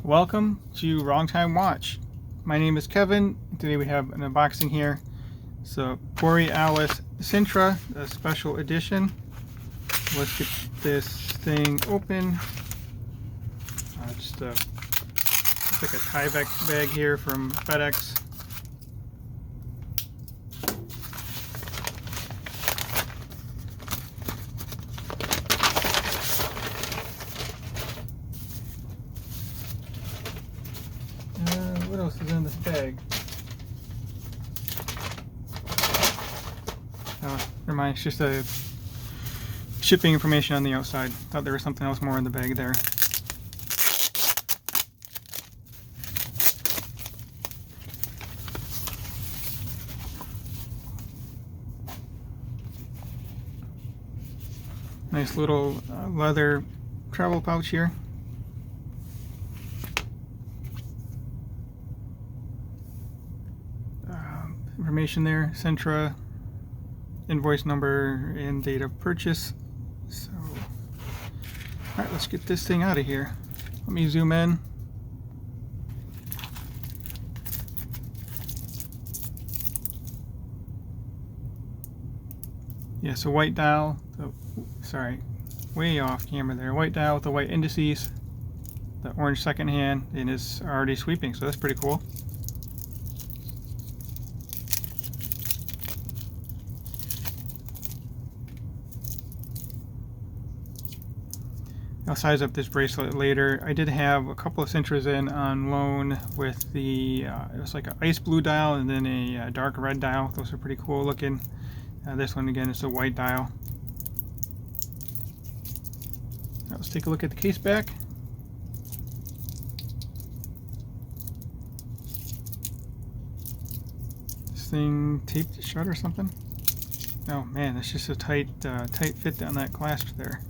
Welcome to Wrong Time Watch. My name is Kevin. Today we have an unboxing here. So Borealis Sintra, a special edition. Let's get this thing open. Just like a Tyvek bag here from FedEx. What else is in this bag? Never mind, it's just a shipping information on the outside. Thought there was something else more in the bag there. Nice little leather travel pouch here. Information there, Sintra, invoice number, and date of purchase. So, alright, let's get this thing out of here. Let me zoom in. Yeah, so white dial, sorry, way off camera there. White dial with the white indices, the orange second hand, and it's already sweeping, so that's pretty cool. I'll size up this bracelet later. I did have a couple of Sintras in on loan with the, it was like an ice blue dial and then a dark red dial. Those are pretty cool looking. This one again is a white dial. Now let's take a look at the case back. This thing taped shut or something? Oh man, it's just a tight fit on that clasp there.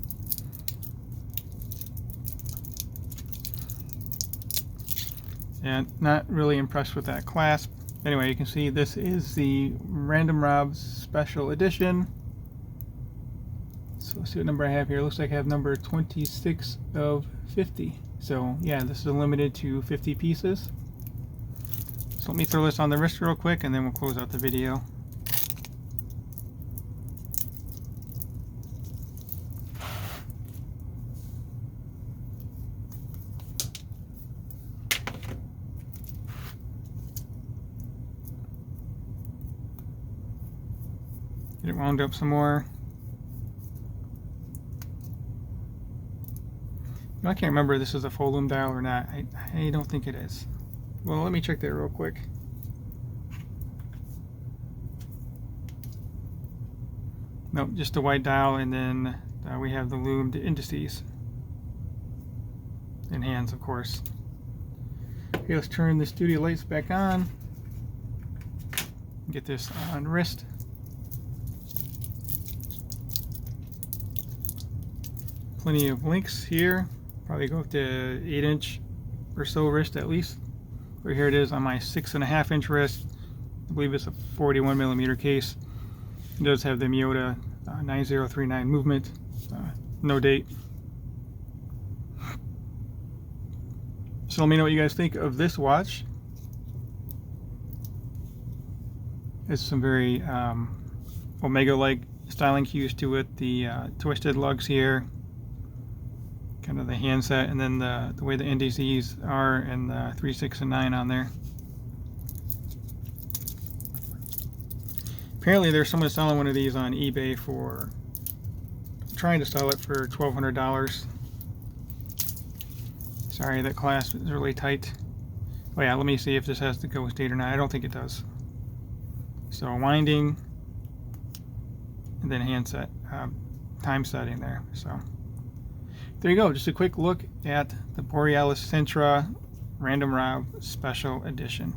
And not really impressed with that clasp. Anyway, you can see this is the randomrob special edition. So let's see what number I have here. Looks like I have number 26 of 50. So yeah, this is limited to 50 pieces. So let me throw this on the wrist real quick and then we'll close out the video. Get it wound up some more. I can't remember if this is a full loom dial or not. I don't think it is. Well, let me check that real quick. Nope, just a white dial, and then we have the loomed indices. And hands, of course. Okay, let's turn the studio lights back on. Get this on wrist. Plenty of links here. Probably go up to 8-inch or so wrist at least. But here it is on my 6.5-inch wrist. I believe it's a 41mm case. It does have the Miyota 9039 movement. No date. So let me know what you guys think of this watch. It's some very Omega-like styling cues to it. The twisted lugs here. Kind of the handset, and then the way the indices are, and the 3, 6, and 9 on there. Apparently there's someone selling one of these on eBay for, trying to sell it for $1,200. Sorry, that clasp is really tight. Oh yeah, let me see if this has the ghost date or not. I don't think it does. So winding, and then handset, time setting there. So there you go, just a quick look at the Borealis Sintra randomrob special edition.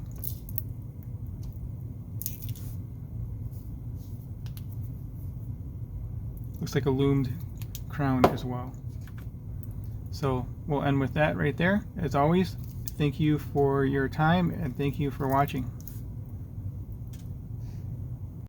Looks like a loomed crown as well. So we'll end with that right there. As always, thank you for your time and thank you for watching.